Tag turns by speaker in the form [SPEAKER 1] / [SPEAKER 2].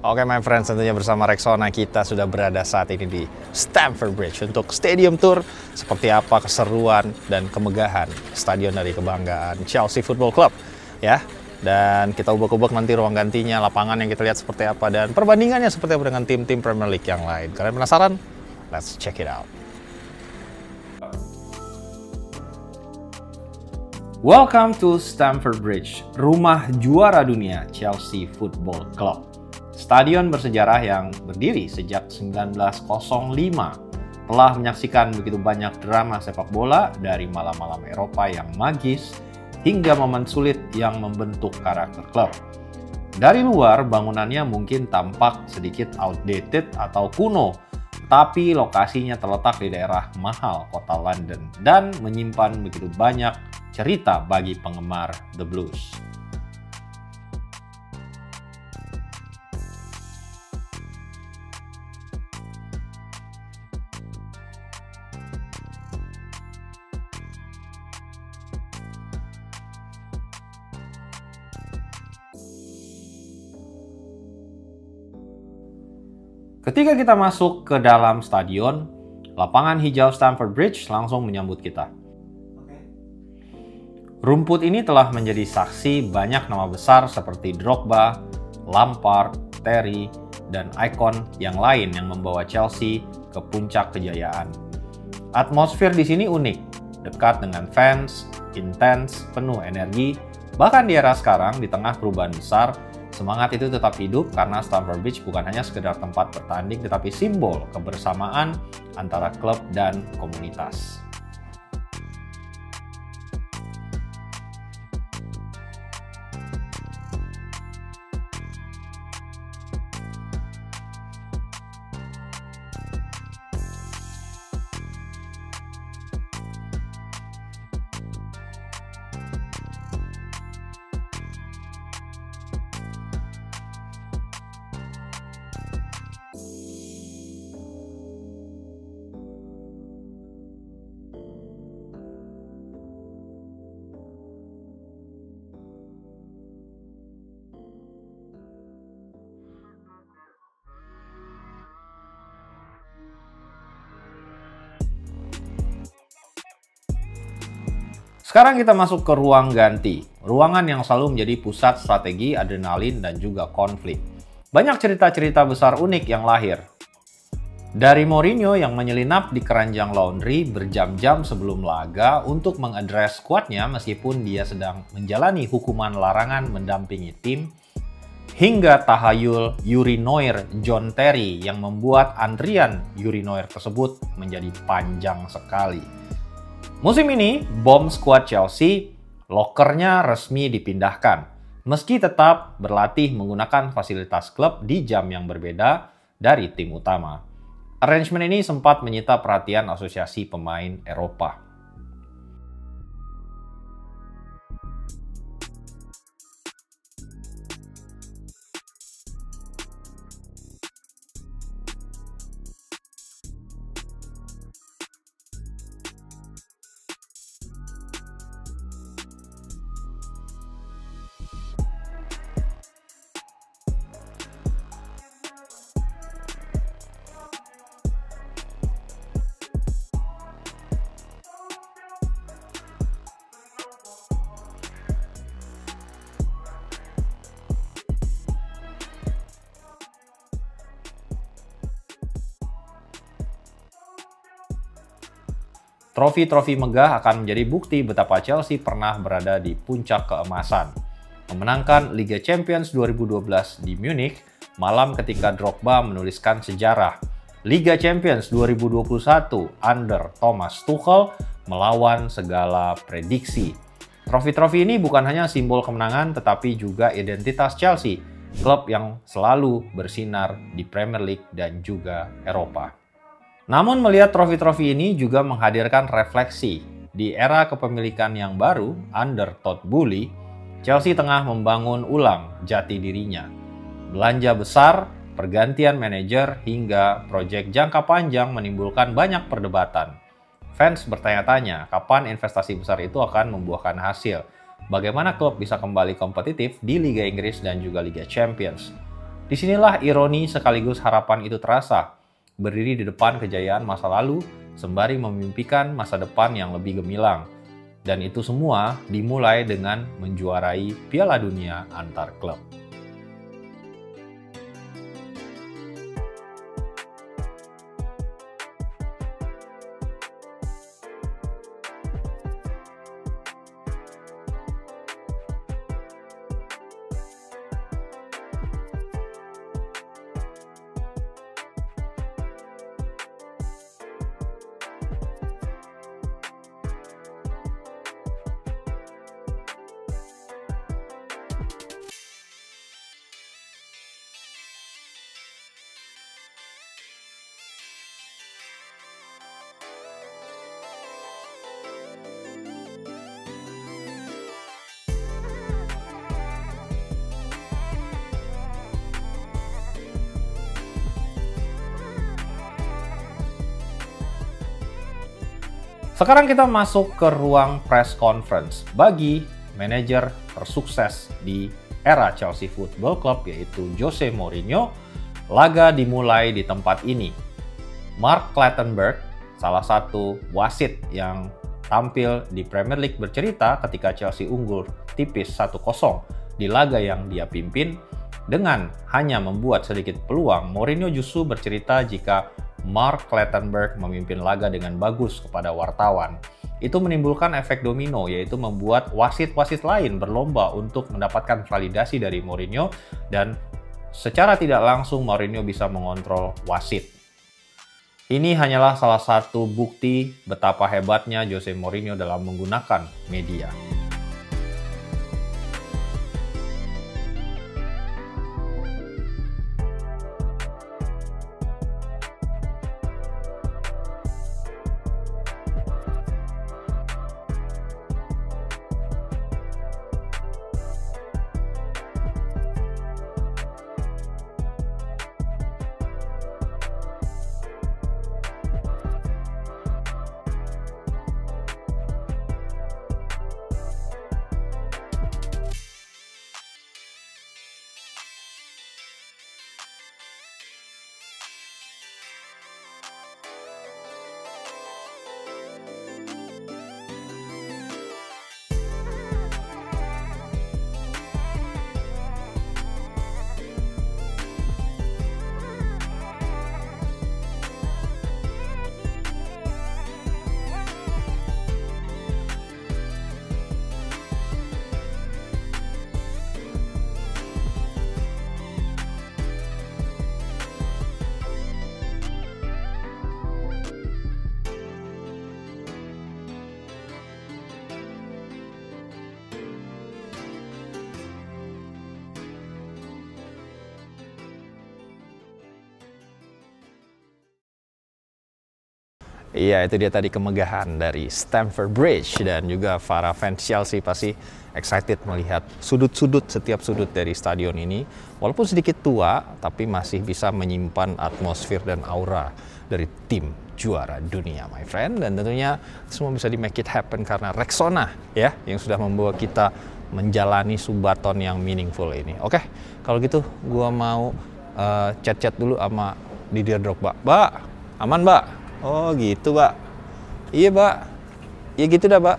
[SPEAKER 1] Oke my friends, tentunya bersama Rexona kita sudah berada saat ini di Stamford Bridge untuk Stadium Tour. Seperti apa keseruan dan kemegahan stadion dari kebanggaan Chelsea Football Club ya. Dan kita ubek-ubek nanti ruang gantinya, lapangan yang kita lihat seperti apa, dan perbandingannya seperti apa dengan tim-tim Premier League yang lain. Kalian penasaran? Let's check it out. Welcome to Stamford Bridge, rumah juara dunia Chelsea Football Club. Stadion bersejarah yang berdiri sejak 1905 telah menyaksikan begitu banyak drama sepak bola, dari malam-malam Eropa yang magis hingga momen sulit yang membentuk karakter klub. Dari luar, bangunannya mungkin tampak sedikit outdated atau kuno, tapi lokasinya terletak di daerah mahal kota London dan menyimpan begitu banyak cerita bagi penggemar The Blues. Ketika kita masuk ke dalam stadion, lapangan hijau Stamford Bridge langsung menyambut kita. Rumput ini telah menjadi saksi banyak nama besar seperti Drogba, Lampard, Terry, dan ikon yang lain yang membawa Chelsea ke puncak kejayaan. Atmosfer di sini unik, dekat dengan fans, intens, penuh energi. Bahkan di era sekarang, di tengah perubahan besar, semangat itu tetap hidup karena Stamford Bridge bukan hanya sekedar tempat bertanding, tetapi simbol kebersamaan antara klub dan komunitas. Sekarang kita masuk ke ruang ganti, ruangan yang selalu menjadi pusat strategi, adrenalin, dan juga konflik. Banyak cerita-cerita besar unik yang lahir. Dari Mourinho yang menyelinap di keranjang laundry berjam-jam sebelum laga untuk mengadres skuadnya meskipun dia sedang menjalani hukuman larangan mendampingi tim, hingga tahayul urinoir John Terry yang membuat antrian urinoir tersebut menjadi panjang sekali. Musim ini, bom skuad Chelsea, lokernya resmi dipindahkan, meski tetap berlatih menggunakan fasilitas klub di jam yang berbeda dari tim utama. Arrangement ini sempat menyita perhatian Asosiasi Pemain Eropa. Trofi-trofi megah akan menjadi bukti betapa Chelsea pernah berada di puncak keemasan. Memenangkan Liga Champions 2012 di Munich, malam ketika Drogba menuliskan sejarah. Liga Champions 2021 under Thomas Tuchel melawan segala prediksi. Trofi-trofi ini bukan hanya simbol kemenangan, tetapi juga identitas Chelsea, klub yang selalu bersinar di Premier League dan juga Eropa. Namun melihat trofi-trofi ini juga menghadirkan refleksi. Di era kepemilikan yang baru, under Todd Boehly, Chelsea tengah membangun ulang jati dirinya. Belanja besar, pergantian manajer, hingga proyek jangka panjang menimbulkan banyak perdebatan. Fans bertanya-tanya kapan investasi besar itu akan membuahkan hasil. Bagaimana klub bisa kembali kompetitif di Liga Inggris dan juga Liga Champions. Disinilah ironi sekaligus harapan itu terasa, berdiri di depan kejayaan masa lalu, sembari memimpikan masa depan yang lebih gemilang. Dan itu semua dimulai dengan menjuarai Piala Dunia antar klub. Sekarang kita masuk ke ruang press conference bagi manajer tersukses di era Chelsea Football Club, yaitu Jose Mourinho. Laga dimulai di tempat ini. Mark Clattenburg, salah satu wasit yang tampil di Premier League, bercerita ketika Chelsea unggul tipis 1-0 di laga yang dia pimpin. Dengan hanya membuat sedikit peluang, Mourinho justru bercerita jika Mark Clattenburg memimpin laga dengan bagus kepada wartawan. Itu menimbulkan efek domino, yaitu membuat wasit-wasit lain berlomba untuk mendapatkan validasi dari Mourinho, dan secara tidak langsung Mourinho bisa mengontrol wasit. Ini hanyalah salah satu bukti betapa hebatnya Jose Mourinho dalam menggunakan media.
[SPEAKER 2] Iya, itu dia tadi kemegahan dari Stamford Bridge, dan juga para fans Chelsea pasti excited melihat sudut-sudut, setiap sudut dari stadion ini. Walaupun sedikit tua, tapi masih bisa menyimpan atmosfer dan aura dari tim juara dunia, my friend. Dan tentunya semua bisa di make it happen karena Rexona ya, yang sudah membawa kita menjalani subaton yang meaningful ini. Oke, kalau gitu gua mau chat-chat dulu sama Didier Drogba. Mbak, aman mbak? Oh gitu, Mbak. Iya, Mbak. Ya gitu dah, Mbak.